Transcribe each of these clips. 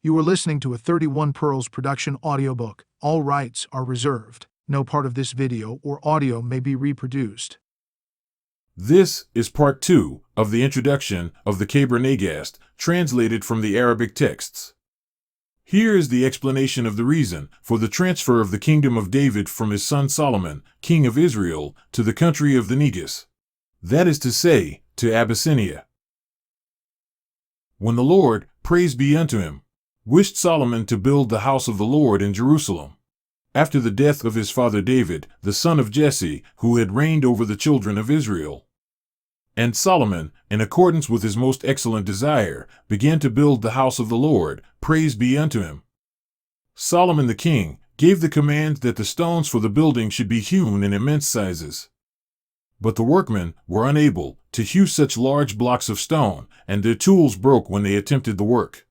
You are listening to a 31 Pearls production audiobook. All rights are reserved. No part of this video or audio may be reproduced. This is part 2 of the introduction of the Kebra Nagast, translated from the Arabic texts. Here is the explanation of the reason for the transfer of the kingdom of David from his son Solomon, king of Israel, to the country of the Nagast. That is to say, to Abyssinia. When the Lord, praise be unto him, wished Solomon to build the house of the Lord in Jerusalem, after the death of his father David, the son of Jesse, who had reigned over the children of Israel. And Solomon, in accordance with his most excellent desire, began to build the house of the Lord, praise be unto him. Solomon the king gave the command that the stones for the building should be hewn in immense sizes. But the workmen were unable to hew such large blocks of stone, and their tools broke when they attempted the work.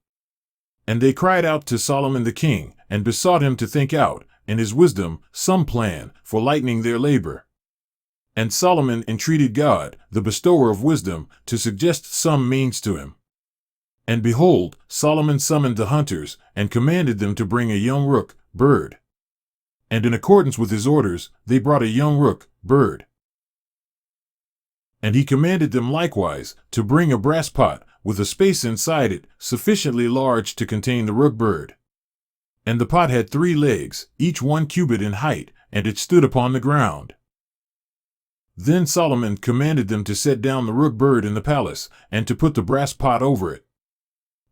And they cried out to Solomon the king, and besought him to think out, in his wisdom, some plan for lightening their labor. And Solomon entreated God, the bestower of wisdom, to suggest some means to him. And behold, Solomon summoned the hunters, and commanded them to bring a young rook, bird. And in accordance with his orders, they brought a young rook, bird. And he commanded them likewise to bring a brass pot, with a space inside it, sufficiently large to contain the rook bird. And the pot had 3 legs, each 1 cubit in height, and it stood upon the ground. Then Solomon commanded them to set down the rook bird in the palace, and to put the brass pot over it.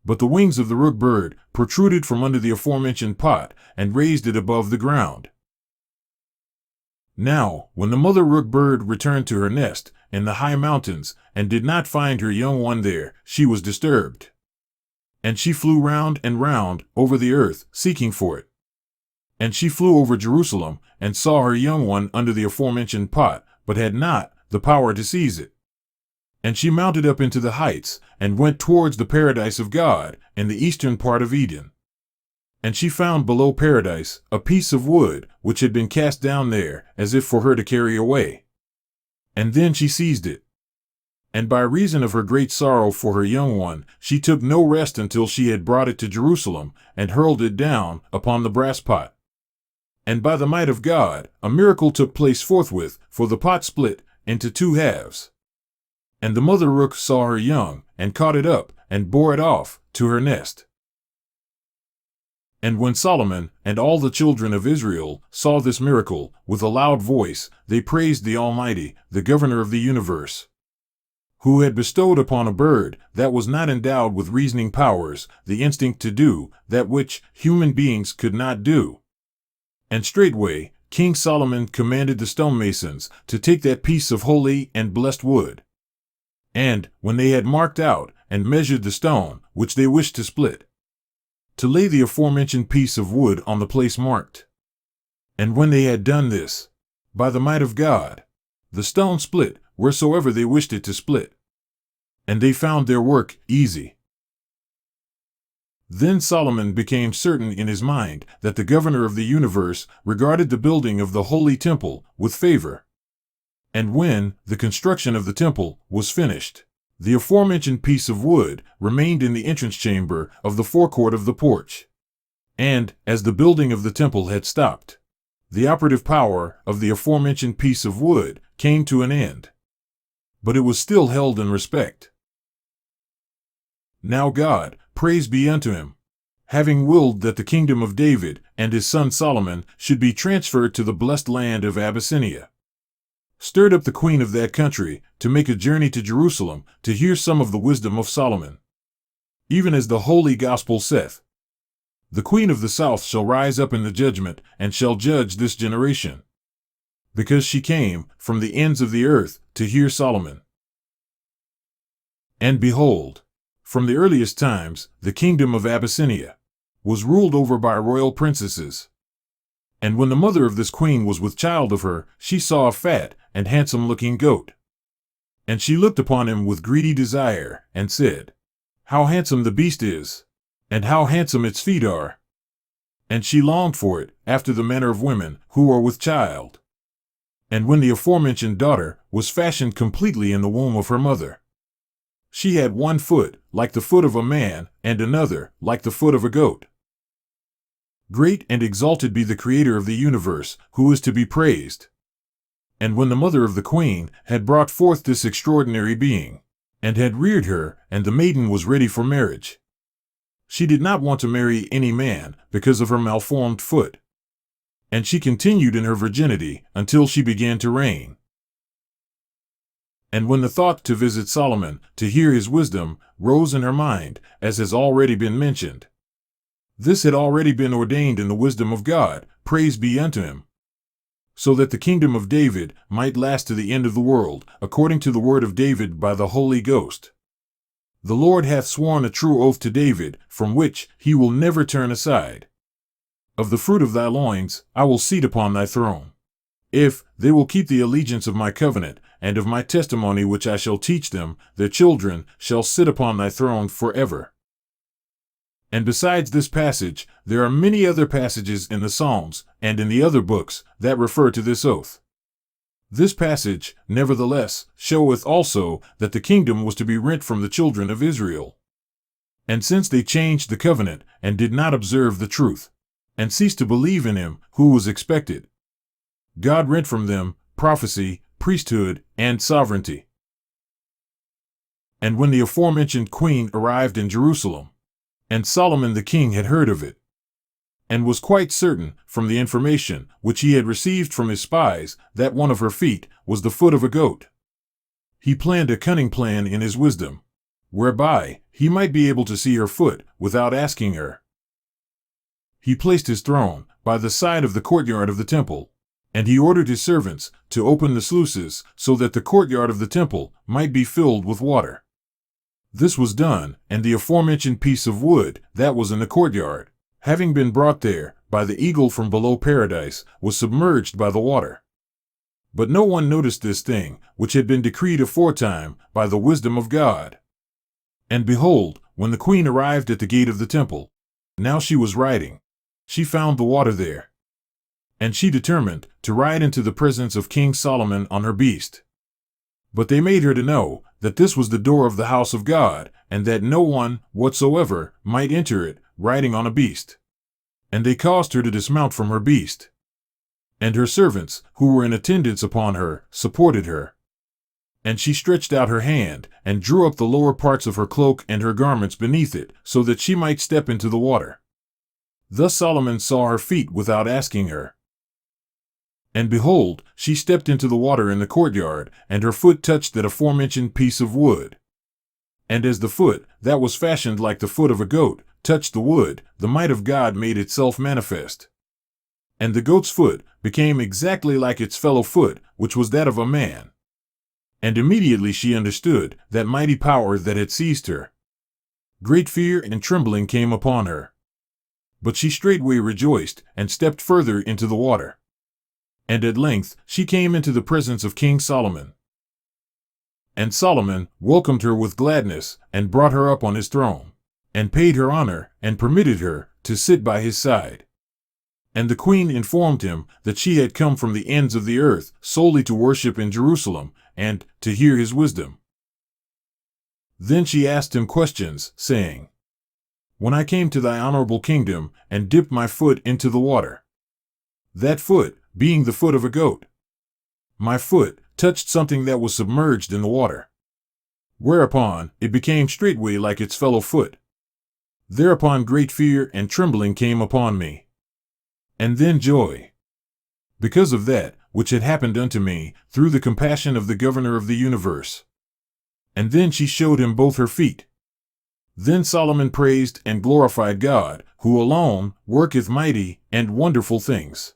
But the wings of the rook bird protruded from under the aforementioned pot, and raised it above the ground. Now, when the mother rook bird returned to her nest in the high mountains, and did not find her young one there, she was disturbed. And she flew round and round over the earth, seeking for it. And she flew over Jerusalem, and saw her young one under the aforementioned pot, but had not the power to seize it. And she mounted up into the heights, and went towards the paradise of God, in the eastern part of Eden. And she found below paradise a piece of wood, which had been cast down there, as if for her to carry away. And then she seized it. And by reason of her great sorrow for her young one, she took no rest until she had brought it to Jerusalem, and hurled it down upon the brass pot. And by the might of God, a miracle took place forthwith, for the pot split into 2 halves. And the mother rook saw her young, and caught it up, and bore it off to her nest. And when Solomon and all the children of Israel saw this miracle, with a loud voice, they praised the Almighty, the governor of the universe, who had bestowed upon a bird that was not endowed with reasoning powers the instinct to do that which human beings could not do. And straightway King Solomon commanded the stonemasons to take that piece of holy and blessed wood. And, when they had marked out and measured the stone which they wished to split, to lay the aforementioned piece of wood on the place marked. And when they had done this, by the might of God, the stone split wheresoever they wished it to split. And they found their work easy. Then Solomon became certain in his mind that the governor of the universe regarded the building of the holy temple with favor. And when the construction of the temple was finished, the aforementioned piece of wood remained in the entrance chamber of the forecourt of the porch. And, as the building of the temple had stopped, the operative power of the aforementioned piece of wood came to an end. But it was still held in respect. Now God, praise be unto him, having willed that the kingdom of David and his son Solomon should be transferred to the blessed land of Abyssinia, stirred up the queen of that country to make a journey to Jerusalem to hear some of the wisdom of Solomon. Even as the holy gospel saith, the queen of the south shall rise up in the judgment, and shall judge this generation, because she came from the ends of the earth to hear Solomon. And behold, from the earliest times, the kingdom of Abyssinia was ruled over by royal princesses. And when the mother of this queen was with child of her, she saw a fat and handsome-looking goat. And she looked upon him with greedy desire, and said, how handsome the beast is, and how handsome its feet are. And she longed for it, after the manner of women who are with child. And when the aforementioned daughter was fashioned completely in the womb of her mother, She had one foot, like the foot of a man, and another, like the foot of a goat. Great and exalted be the Creator of the universe, who is to be praised. And when the mother of the queen had brought forth this extraordinary being, and had reared her, and the maiden was ready for marriage, she did not want to marry any man because of her malformed foot. And she continued in her virginity until she began to reign. And when the thought to visit Solomon, to hear his wisdom, rose in her mind, as has already been mentioned, this had already been ordained in the wisdom of God, praise be unto him, so that the kingdom of David might last to the end of the world, according to the word of David by the Holy Ghost. The Lord hath sworn a true oath to David, from which he will never turn aside. Of the fruit of thy loins I will seat upon thy throne. If they will keep the allegiance of my covenant, and of my testimony which I shall teach them, their children shall sit upon thy throne forever. And besides this passage, there are many other passages in the Psalms, and in the other books, that refer to this oath. This passage, nevertheless, showeth also that the kingdom was to be rent from the children of Israel. And since they changed the covenant, and did not observe the truth, and ceased to believe in him who was expected, God rent from them prophecy, priesthood, and sovereignty. And when the aforementioned queen arrived in Jerusalem, and Solomon the king had heard of it, and was quite certain, from the information which he had received from his spies, that one of her feet was the foot of a goat, he planned a cunning plan in his wisdom, whereby he might be able to see her foot without asking her. He placed his throne by the side of the courtyard of the temple, and he ordered his servants to open the sluices so that the courtyard of the temple might be filled with water. This was done, and the aforementioned piece of wood that was in the courtyard, having been brought there by the eagle from below paradise, was submerged by the water. But no one noticed this thing, which had been decreed aforetime by the wisdom of God. And behold, when the queen arrived at the gate of the temple, now she was riding, she found the water there. And she determined to ride into the presence of King Solomon on her beast. But they made her to know that this was the door of the house of God, and that no one whatsoever might enter it riding on a beast. And they caused her to dismount from her beast. And her servants, who were in attendance upon her, supported her. And she stretched out her hand, and drew up the lower parts of her cloak and her garments beneath it, so that she might step into the water. Thus Solomon saw her feet without asking her. And behold, she stepped into the water in the courtyard, and her foot touched that aforementioned piece of wood. And as the foot, that was fashioned like the foot of a goat, touched the wood, the might of God made itself manifest. And the goat's foot became exactly like its fellow foot, which was that of a man. And immediately she understood that mighty power that had seized her. Great fear and trembling came upon her. But she straightway rejoiced, and stepped further into the water. And at length she came into the presence of King Solomon. And Solomon welcomed her with gladness, and brought her up on his throne, and paid her honor, and permitted her to sit by his side. And the queen informed him that she had come from the ends of the earth solely to worship in Jerusalem, and to hear his wisdom. Then she asked him questions, saying, When I came to thy honorable kingdom, and dipped my foot into the water, that foot being the foot of a goat, my foot touched something that was submerged in the water. Whereupon it became straightway like its fellow foot. Thereupon great fear and trembling came upon me. And then joy, because of that which had happened unto me, through the compassion of the governor of the universe. And then she showed him both her feet. Then Solomon praised and glorified God, who alone worketh mighty and wonderful things.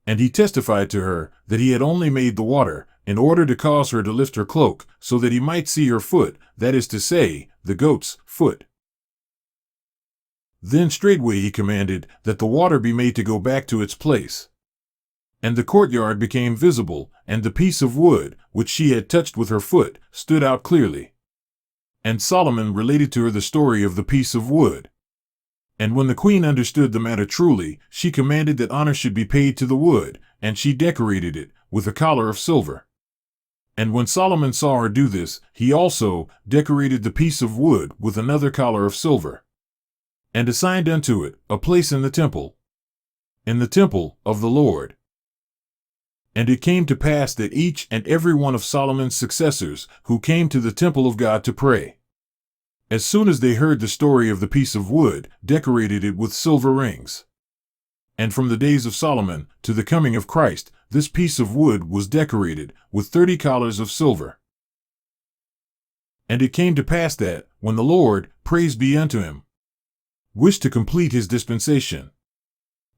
And he testified to her that he had only made the water in order to cause her to lift her cloak, so that he might see her foot, that is to say, the goat's foot. Then straightway he commanded that the water be made to go back to its place. And the courtyard became visible, and the piece of wood, which she had touched with her foot, stood out clearly. And Solomon related to her the story of the piece of wood. And when the queen understood the matter truly, she commanded that honor should be paid to the wood, and she decorated it with a collar of silver. And when Solomon saw her do this, he also decorated the piece of wood with another collar of silver, and assigned unto it a place in the temple of the Lord. And it came to pass that each and every one of Solomon's successors who came to the temple of God to pray, as soon as they heard the story of the piece of wood, decorated it with silver rings. And from the days of Solomon to the coming of Christ, this piece of wood was decorated with 30 collars of silver. And it came to pass that, when the Lord, praise be unto him, wished to complete his dispensation,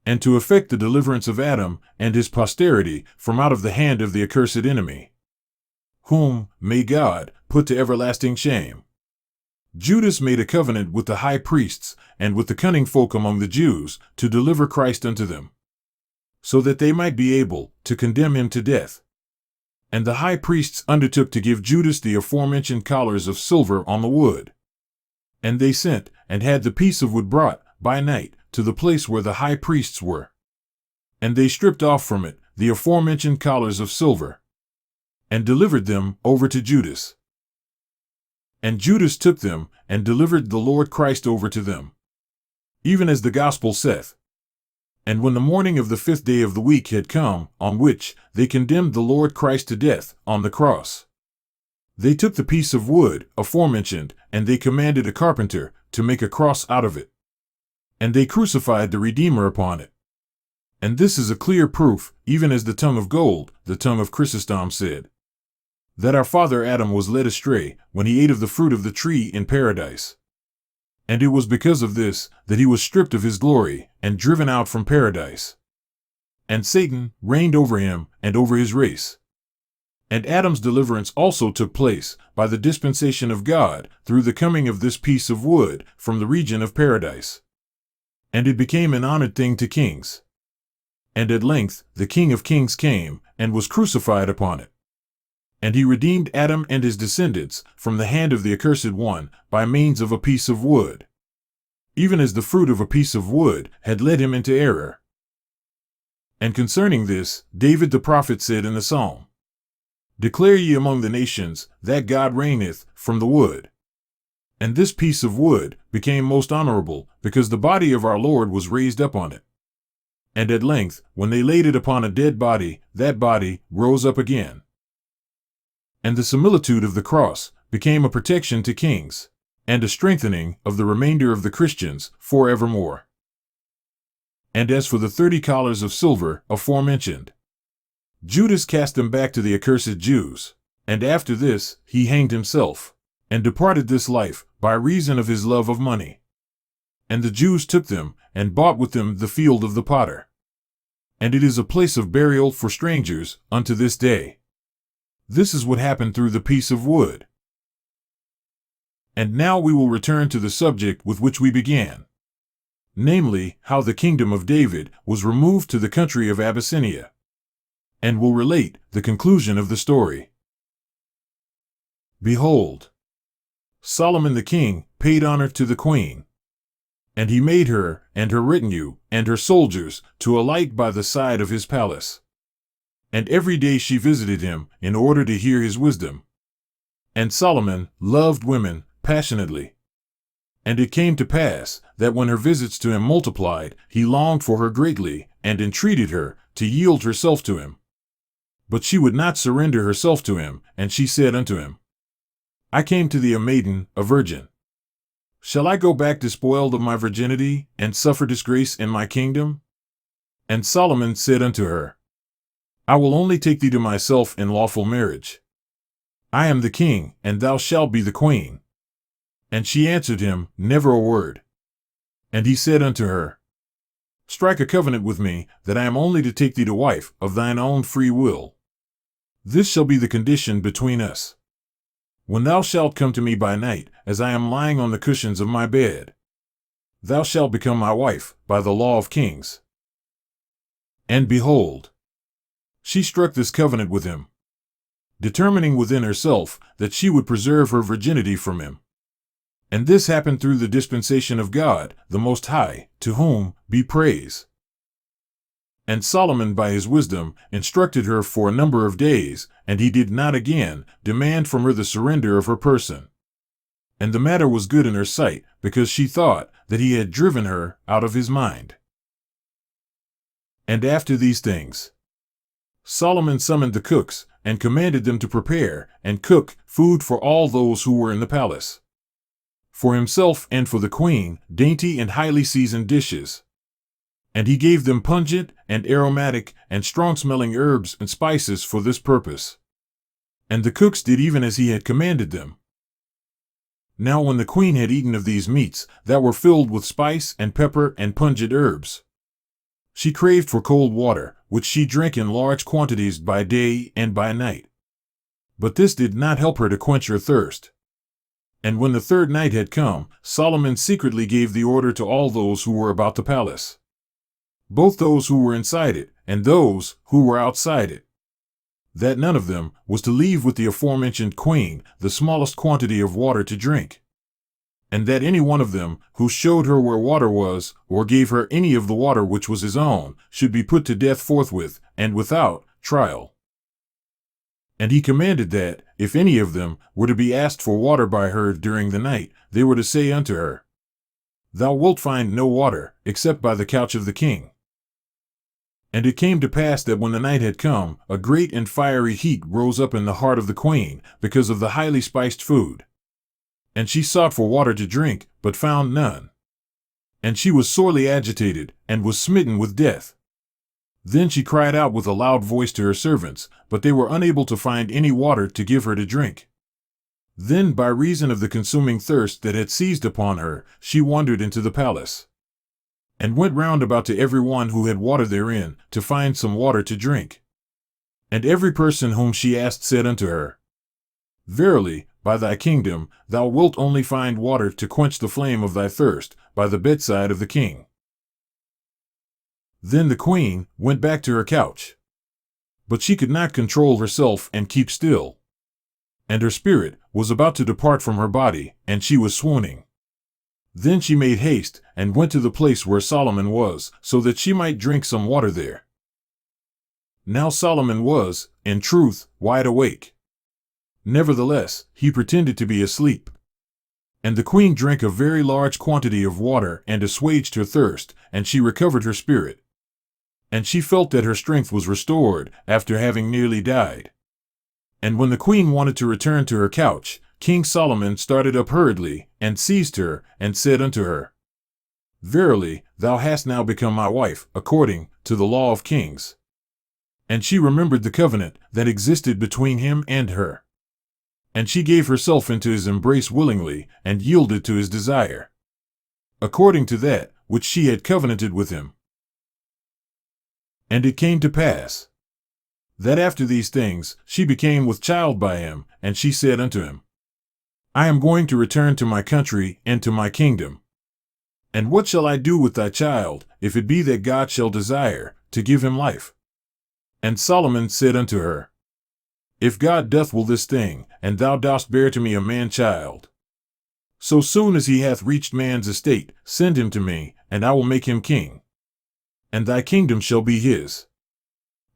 and to effect the deliverance of Adam and his posterity from out of the hand of the accursed enemy, whom may God put to everlasting shame, Judas made a covenant with the high priests and with the cunning folk among the Jews to deliver Christ unto them, so that they might be able to condemn him to death. And the high priests undertook to give Judas the aforementioned collars of silver on the wood. And they sent and had the piece of wood brought by night to the place where the high priests were. And they stripped off from it the aforementioned collars of silver, and delivered them over to Judas. And Judas took them, and delivered the Lord Christ over to them, even as the gospel saith. And when the morning of the 5th day of the week had come, on which they condemned the Lord Christ to death on the cross, they took the piece of wood aforementioned, and they commanded a carpenter to make a cross out of it. And they crucified the Redeemer upon it. And this is a clear proof, even as the tongue of gold, the tongue of Chrysostom, said, that our father Adam was led astray when he ate of the fruit of the tree in paradise. And it was because of this that he was stripped of his glory and driven out from paradise. And Satan reigned over him and over his race. And Adam's deliverance also took place by the dispensation of God through the coming of this piece of wood from the region of paradise. And it became an honored thing to kings. And at length the King of Kings came and was crucified upon it. And he redeemed Adam and his descendants from the hand of the accursed one by means of a piece of wood, even as the fruit of a piece of wood had led him into error. And concerning this, David the prophet said in the psalm, Declare ye among the nations that God reigneth from the wood. And this piece of wood became most honorable, because the body of our Lord was raised up on it. And at length, when they laid it upon a dead body, that body rose up again. And the similitude of the cross became a protection to kings, and a strengthening of the remainder of the Christians forevermore. And as for the 30 collars of silver aforementioned, Judas cast them back to the accursed Jews, and after this he hanged himself, and departed this life by reason of his love of money. And the Jews took them, and bought with them the field of the potter. And it is a place of burial for strangers unto this day. This is what happened through the piece of wood. And now we will return to the subject with which we began, namely, how the kingdom of David was removed to the country of Abyssinia, and will relate the conclusion of the story. Behold, Solomon the king paid honor to the queen, and he made her and her retinue and her soldiers to alight by the side of his palace. And every day she visited him in order to hear his wisdom. And Solomon loved women passionately. And it came to pass that when her visits to him multiplied, he longed for her greatly, and entreated her to yield herself to him. But she would not surrender herself to him, and she said unto him, I came to thee a maiden, a virgin. Shall I go back despoiled of my virginity, and suffer disgrace in my kingdom? And Solomon said unto her, I will only take thee to myself in lawful marriage. I am the king, and thou shalt be the queen. And she answered him never a word. And he said unto her, Strike a covenant with me, that I am only to take thee to wife of thine own free will. This shall be the condition between us. When thou shalt come to me by night, as I am lying on the cushions of my bed, thou shalt become my wife by the law of kings. And behold, she struck this covenant with him, determining within herself that she would preserve her virginity from him. And this happened through the dispensation of God, the Most High, to whom be praise. And Solomon by his wisdom instructed her for a number of days, and he did not again demand from her the surrender of her person. And the matter was good in her sight, because she thought that he had driven her out of his mind. And after these things, Solomon summoned the cooks, and commanded them to prepare and cook food for all those who were in the palace, for himself and for the queen, dainty and highly seasoned dishes. And he gave them pungent and aromatic and strong-smelling herbs and spices for this purpose. And the cooks did even as he had commanded them. Now when the queen had eaten of these meats that were filled with spice and pepper and pungent herbs, she craved for cold water, which she drank in large quantities by day and by night. But this did not help her to quench her thirst. And when the third night had come, Solomon secretly gave the order to all those who were about the palace, both those who were inside it and those who were outside it, that none of them was to leave with the aforementioned queen the smallest quantity of water to drink, and that any one of them who showed her where water was, or gave her any of the water which was his own, should be put to death forthwith, and without trial. And he commanded that, if any of them were to be asked for water by her during the night, they were to say unto her, Thou wilt find no water, except by the couch of the king. And it came to pass that when the night had come, a great and fiery heat rose up in the heart of the queen, because of the highly spiced food. And she sought for water to drink, but found none. And she was sorely agitated, and was smitten with death. Then she cried out with a loud voice to her servants, but they were unable to find any water to give her to drink. Then by reason of the consuming thirst that had seized upon her, she wandered into the palace, and went round about to every one who had water therein, to find some water to drink. And every person whom she asked said unto her, Verily, by thy kingdom, thou wilt only find water to quench the flame of thy thirst, by the bedside of the king. Then the queen went back to her couch, but she could not control herself and keep still. And her spirit was about to depart from her body, and she was swooning. Then she made haste, and went to the place where Solomon was, so that she might drink some water there. Now Solomon was, in truth, wide awake. Nevertheless, he pretended to be asleep. And the queen drank a very large quantity of water and assuaged her thirst, and she recovered her spirit. And she felt that her strength was restored, after having nearly died. And when the queen wanted to return to her couch, King Solomon started up hurriedly, and seized her, and said unto her, Verily, thou hast now become my wife, according to the law of kings. And she remembered the covenant that existed between him and her. And she gave herself into his embrace willingly, and yielded to his desire, according to that which she had covenanted with him. And it came to pass, that after these things she became with child by him, and she said unto him, I am going to return to my country and to my kingdom. And what shall I do with thy child, if it be that God shall desire to give him life? And Solomon said unto her, If God doth will this thing, and thou dost bear to me a man-child, so soon as he hath reached man's estate, send him to me, and I will make him king, and thy kingdom shall be his.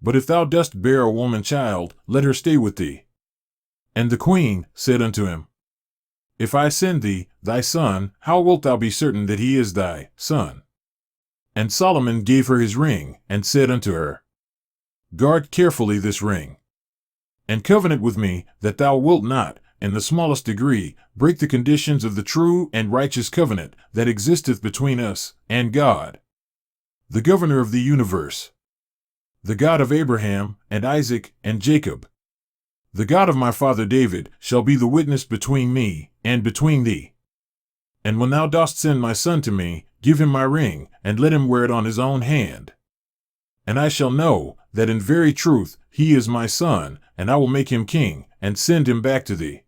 But if thou dost bear a woman-child, let her stay with thee. And the queen said unto him, If I send thee thy son, how wilt thou be certain that he is thy son? And Solomon gave her his ring, and said unto her, Guard carefully this ring, and covenant with me that thou wilt not, in the smallest degree, break the conditions of the true and righteous covenant that existeth between us and God, the governor of the universe, the God of Abraham and Isaac and Jacob. The God of my father David shall be the witness between me and between thee. And when thou dost send my son to me, give him my ring, and let him wear it on his own hand. And I shall know that in very truth he is my son, and I will make him king, and send him back to thee.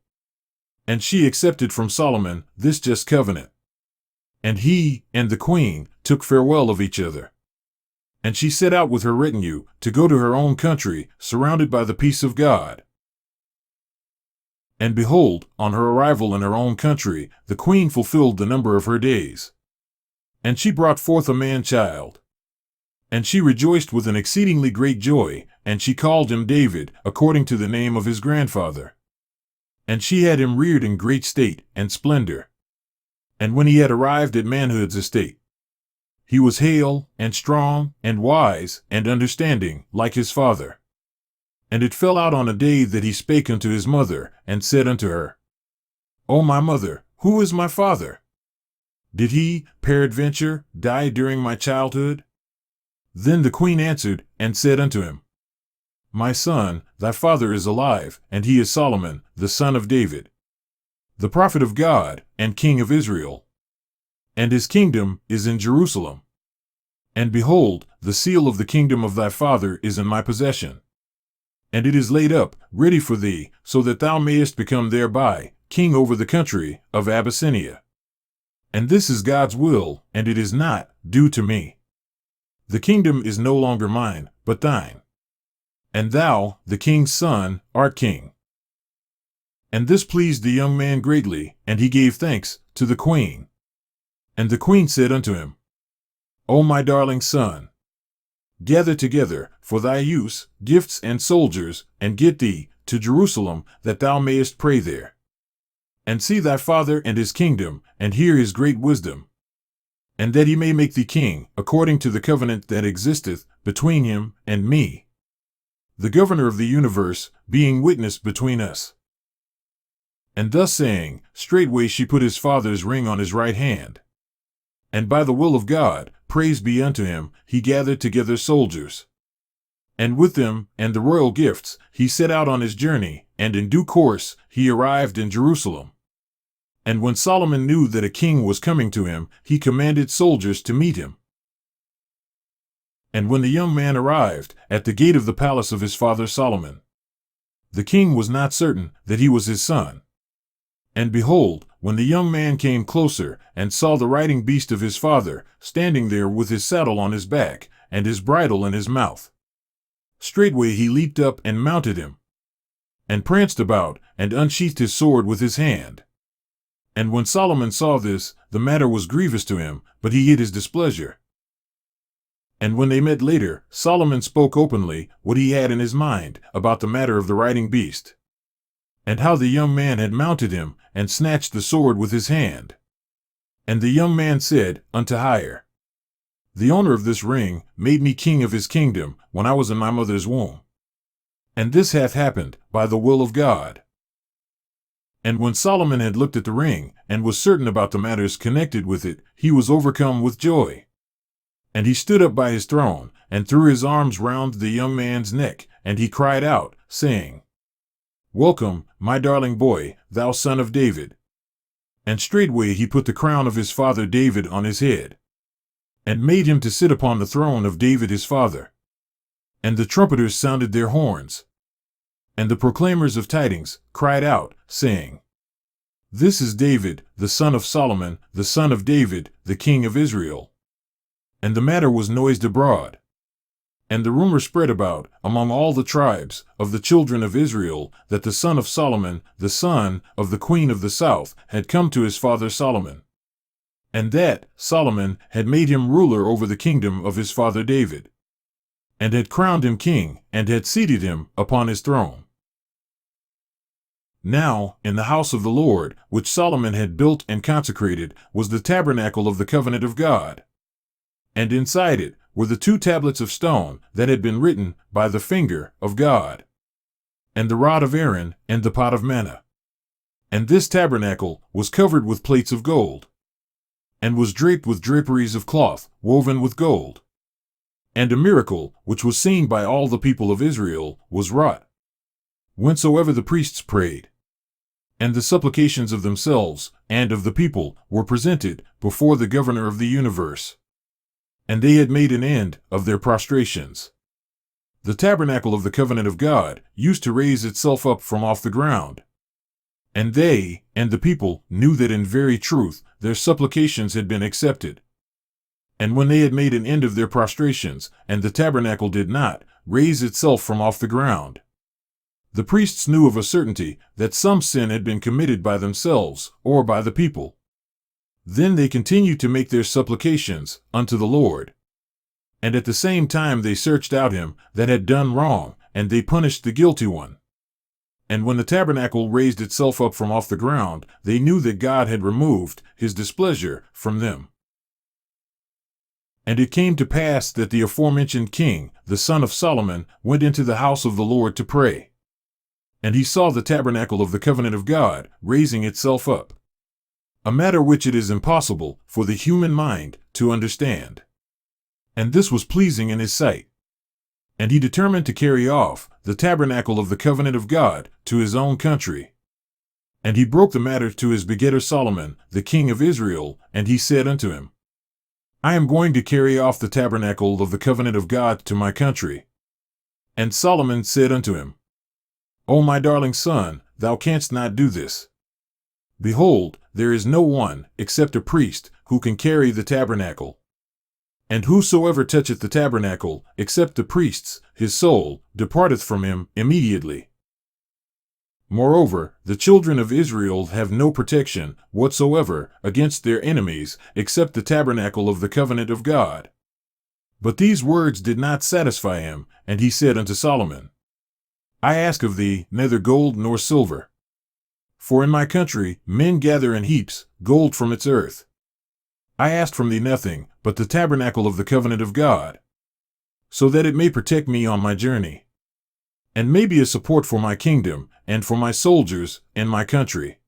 And she accepted from Solomon this just covenant. And he and the queen took farewell of each other. And she set out with her retinue to go to her own country, surrounded by the peace of God. And behold, on her arrival in her own country, the queen fulfilled the number of her days. And she brought forth a man-child. And she rejoiced with an exceedingly great joy, and she called him David, according to the name of his grandfather. And she had him reared in great state and splendor. And when he had arrived at manhood's estate, he was hale, and strong, and wise, and understanding, like his father. And it fell out on a day that he spake unto his mother, and said unto her, O my mother, who is my father? Did he, peradventure, die during my childhood? Then the queen answered, and said unto him, My son, thy father is alive, and he is Solomon, the son of David, the prophet of God, and king of Israel. And his kingdom is in Jerusalem. And behold, the seal of the kingdom of thy father is in my possession. And it is laid up, ready for thee, so that thou mayest become thereby king over the country of Abyssinia. And this is God's will, and it is not due to me. The kingdom is no longer mine, but thine. And thou, the king's son, art king. And this pleased the young man greatly, and he gave thanks to the queen. And the queen said unto him, O my darling son, gather together, for thy use, gifts and soldiers, and get thee to Jerusalem, that thou mayest pray there. And see thy father and his kingdom, and hear his great wisdom. And that he may make thee king, according to the covenant that existeth between him and me, the governor of the universe, being witness between us. And thus saying, straightway she put his father's ring on his right hand. And by the will of God, praise be unto him, he gathered together soldiers. And with them, and the royal gifts, he set out on his journey, and in due course he arrived in Jerusalem. And when Solomon knew that a king was coming to him, he commanded soldiers to meet him. And when the young man arrived at the gate of the palace of his father Solomon, the king was not certain that he was his son. And behold, when the young man came closer, and saw the riding beast of his father, standing there with his saddle on his back, and his bridle in his mouth, straightway he leaped up and mounted him, and pranced about, and unsheathed his sword with his hand. And when Solomon saw this, the matter was grievous to him, but he hid his displeasure. And when they met later, Solomon spoke openly what he had in his mind about the matter of the riding beast, and how the young man had mounted him, and snatched the sword with his hand. And the young man said unto Hire, The owner of this ring made me king of his kingdom when I was in my mother's womb. And this hath happened by the will of God. And when Solomon had looked at the ring, and was certain about the matters connected with it, he was overcome with joy. And he stood up by his throne, and threw his arms round the young man's neck, and he cried out, saying, Welcome, my darling boy, thou son of David. And straightway he put the crown of his father David on his head, and made him to sit upon the throne of David his father. And the trumpeters sounded their horns, and the proclaimers of tidings cried out, saying, This is David, the son of Solomon, the son of David, the king of Israel. And the matter was noised abroad. And the rumor spread about among all the tribes of the children of Israel that the son of Solomon, the son of the queen of the south, had come to his father Solomon, and that Solomon had made him ruler over the kingdom of his father David, and had crowned him king, and had seated him upon his throne. Now, in the house of the Lord, which Solomon had built and consecrated, was the tabernacle of the covenant of God. And inside it were the 2 tablets of stone that had been written by the finger of God, and the rod of Aaron, and the pot of manna. And this tabernacle was covered with plates of gold, and was draped with draperies of cloth woven with gold. And a miracle, which was seen by all the people of Israel, was wrought, whensoever the priests prayed. And the supplications of themselves and of the people were presented before the governor of the universe. And they had made an end of their prostrations. The tabernacle of the covenant of God used to raise itself up from off the ground. And they and the people knew that in very truth their supplications had been accepted. And when they had made an end of their prostrations, and the tabernacle did not raise itself from off the ground, the priests knew of a certainty that some sin had been committed by themselves or by the people. Then they continued to make their supplications unto the Lord. And at the same time they searched out him that had done wrong, and they punished the guilty one. And when the tabernacle raised itself up from off the ground, they knew that God had removed his displeasure from them. And it came to pass that the aforementioned king, the son of Solomon, went into the house of the Lord to pray. And he saw the tabernacle of the covenant of God raising itself up, a matter which it is impossible for the human mind to understand. And this was pleasing in his sight. And he determined to carry off the tabernacle of the covenant of God to his own country. And he broke the matter to his begetter Solomon, the king of Israel, and he said unto him, I am going to carry off the tabernacle of the covenant of God to my country. And Solomon said unto him, O my darling son, thou canst not do this. Behold, there is no one, except a priest, who can carry the tabernacle. And whosoever toucheth the tabernacle, except the priests, his soul departeth from him immediately. Moreover, the children of Israel have no protection whatsoever against their enemies, except the tabernacle of the covenant of God. But these words did not satisfy him, and he said unto Solomon, I ask of thee neither gold nor silver. For in my country men gather in heaps gold from its earth. I ask from thee nothing but the tabernacle of the covenant of God, so that it may protect me on my journey, and may be a support for my kingdom, and for my soldiers, and my country.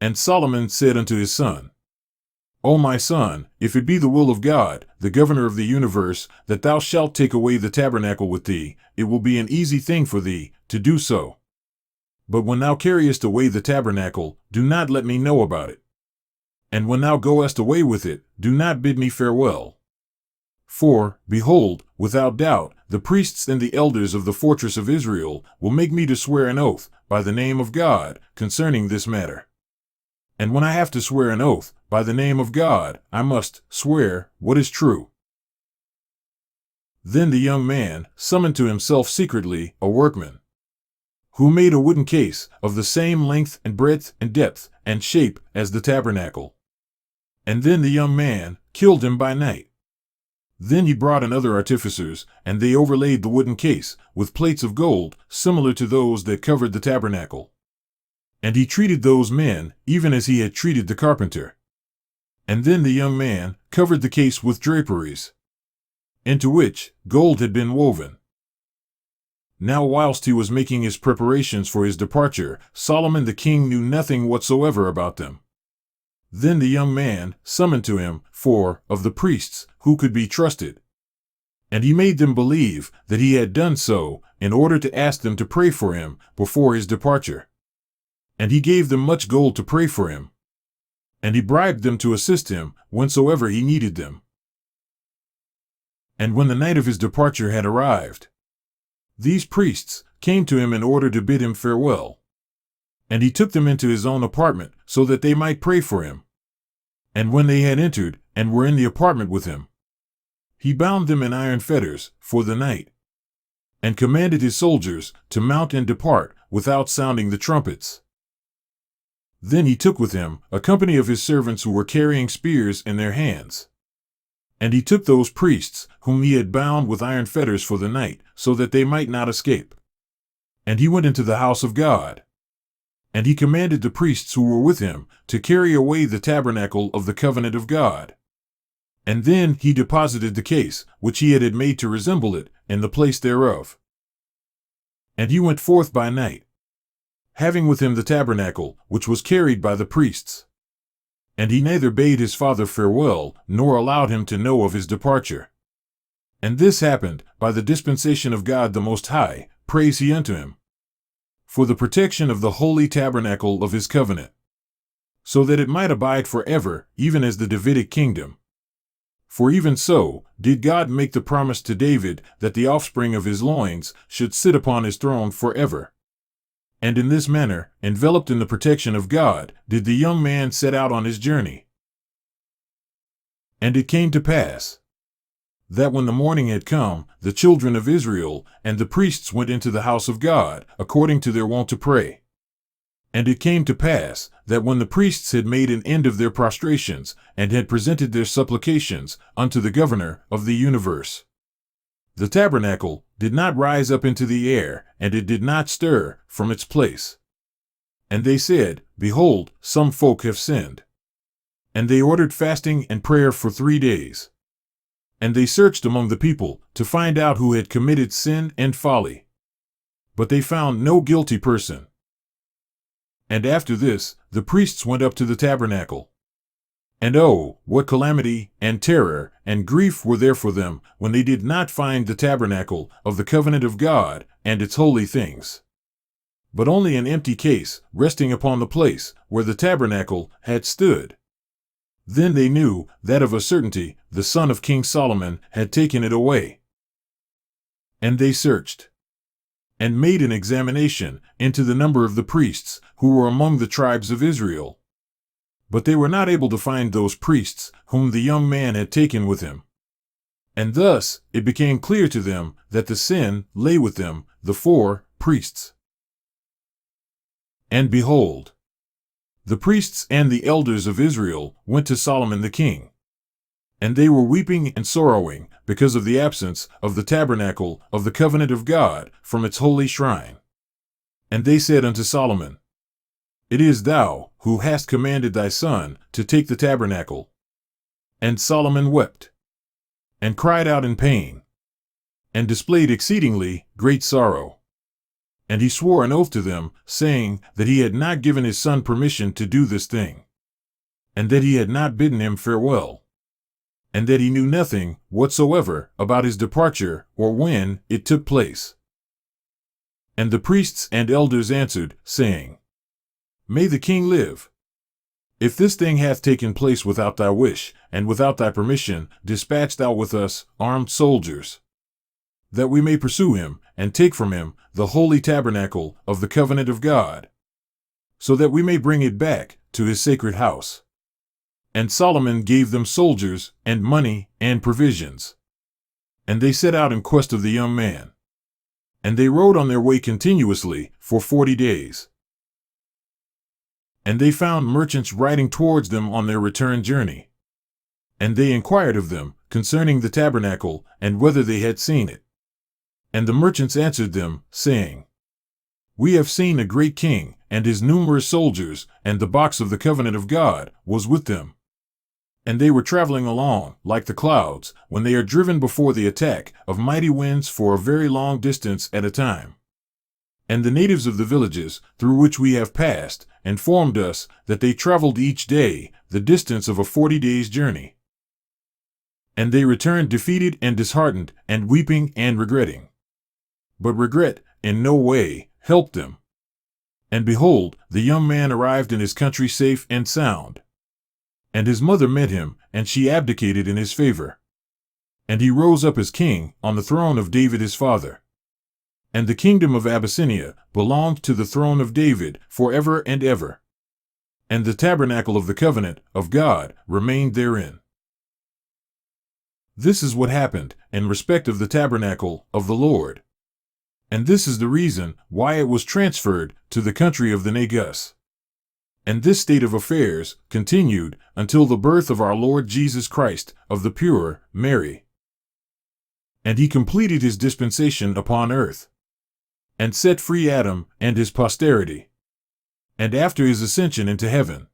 And Solomon said unto his son, O my son, if it be the will of God, the governor of the universe, that thou shalt take away the tabernacle with thee, it will be an easy thing for thee to do so. But when thou carriest away the tabernacle, do not let me know about it. And when thou goest away with it, do not bid me farewell. For, behold, without doubt, the priests and the elders of the fortress of Israel will make me to swear an oath by the name of God concerning this matter. And when I have to swear an oath by the name of God, I must swear what is true. Then the young man summoned to himself secretly a workman, who made a wooden case of the same length and breadth and depth and shape as the tabernacle. And then the young man killed him by night. Then he brought in other artificers, and they overlaid the wooden case with plates of gold, similar to those that covered the tabernacle. And he treated those men even as he had treated the carpenter. And then the young man covered the case with draperies, into which gold had been woven. Now whilst he was making his preparations for his departure, Solomon the king knew nothing whatsoever about them. Then the young man summoned to him 4 of the priests who could be trusted. And he made them believe that he had done so in order to ask them to pray for him before his departure. And he gave them much gold to pray for him. And he bribed them to assist him whensoever he needed them. And when the night of his departure had arrived, these priests came to him in order to bid him farewell. And he took them into his own apartment so that they might pray for him. And when they had entered and were in the apartment with him, he bound them in iron fetters for the night, and commanded his soldiers to mount and depart without sounding the trumpets. Then he took with him a company of his servants who were carrying spears in their hands. And he took those priests whom he had bound with iron fetters for the night, so that they might not escape. And he went into the house of God. And he commanded the priests who were with him to carry away the tabernacle of the covenant of God. And then he deposited the case, which he had made to resemble it, in the place thereof. And he went forth by night, having with him the tabernacle, which was carried by the priests. And he neither bade his father farewell, nor allowed him to know of his departure. And this happened by the dispensation of God the Most High, praise he unto him, for the protection of the holy tabernacle of his covenant, so that it might abide forever, even as the Davidic kingdom. For even so did God make the promise to David that the offspring of his loins should sit upon his throne forever. And in this manner, enveloped in the protection of God, did the young man set out on his journey. And it came to pass that when the morning had come, the children of Israel and the priests went into the house of God, according to their wont to pray. And it came to pass that when the priests had made an end of their prostrations, and had presented their supplications unto the governor of the universe, the tabernacle did not rise up into the air, and it did not stir from its place. And they said, Behold, some folk have sinned. And they ordered fasting and prayer for 3 days. And they searched among the people to find out who had committed sin and folly. But they found no guilty person. And after this, the priests went up to the tabernacle. And oh, what calamity, and terror, and grief were there for them, when they did not find the tabernacle of the covenant of God, and its holy things, but only an empty case, resting upon the place where the tabernacle had stood. Then they knew that of a certainty the son of King Solomon had taken it away. And they searched, and made an examination into the number of the priests who were among the tribes of Israel. But they were not able to find those priests whom the young man had taken with him. And thus it became clear to them that the sin lay with them, the 4 priests. And behold, the priests and the elders of Israel went to Solomon the king. And they were weeping and sorrowing because of the absence of the tabernacle of the covenant of God from its holy shrine. And they said unto Solomon, It is thou who hast commanded thy son to take the tabernacle. And Solomon wept, and cried out in pain, and displayed exceedingly great sorrow. And he swore an oath to them, saying that he had not given his son permission to do this thing, and that he had not bidden him farewell, and that he knew nothing whatsoever about his departure or when it took place. And the priests and elders answered, saying, May the king live. If this thing hath taken place without thy wish, and without thy permission, dispatch thou with us armed soldiers, that we may pursue him, and take from him the holy tabernacle of the covenant of God, so that we may bring it back to his sacred house. And Solomon gave them soldiers, and money, and provisions. And they set out in quest of the young man. And they rode on their way continuously for 40 days. And they found merchants riding towards them on their return journey. And they inquired of them concerning the tabernacle, and whether they had seen it. And the merchants answered them, saying, We have seen a great king, and his numerous soldiers, and the box of the covenant of God was with them. And they were traveling along, like the clouds, when they are driven before the attack of mighty winds for a very long distance at a time. And the natives of the villages, through which we have passed, informed us that they traveled each day the distance of a 40 days' journey. And they returned defeated and disheartened, and weeping and regretting. But regret in no way helped them. And behold, the young man arrived in his country safe and sound. And his mother met him, and she abdicated in his favor. And he rose up as king on the throne of David his father. And the kingdom of Abyssinia belonged to the throne of David forever and ever. And the tabernacle of the covenant of God remained therein. This is what happened in respect of the tabernacle of the Lord. And this is the reason why it was transferred to the country of the Nagast. And this state of affairs continued until the birth of our Lord Jesus Christ of the pure Mary. And he completed his dispensation upon earth, and set free Adam and his posterity. And after his ascension into heaven,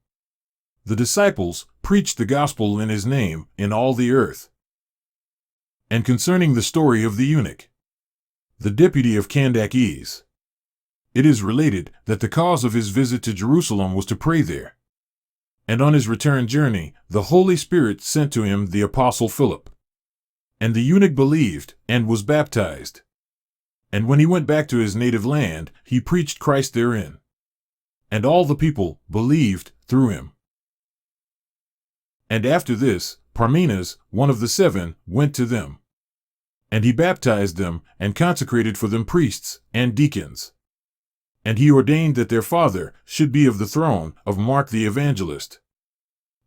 the disciples preached the gospel in his name in all the earth. And concerning the story of the eunuch, the deputy of Candace, it is related that the cause of his visit to Jerusalem was to pray there. And on his return journey, the Holy Spirit sent to him the apostle Philip. And the eunuch believed and was baptized. And when he went back to his native land, he preached Christ therein. And all the people believed through him. And after this, Parmenas, one of the 7, went to them. And he baptized them, and consecrated for them priests and deacons. And he ordained that their father should be of the throne of Mark the evangelist.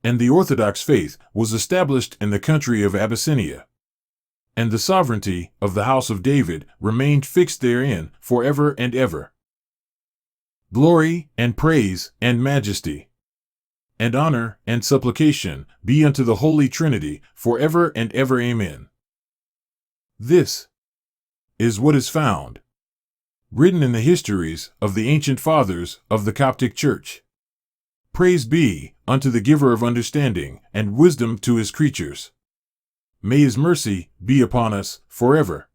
And the Orthodox faith was established in the country of Abyssinia. And the sovereignty of the house of David remained fixed therein forever and ever. Glory, and praise, and majesty, and honor, and supplication be unto the Holy Trinity, forever and ever. Amen. This is what is found written in the histories of the ancient fathers of the Coptic Church. Praise be unto the giver of understanding and wisdom to his creatures. May his mercy be upon us forever.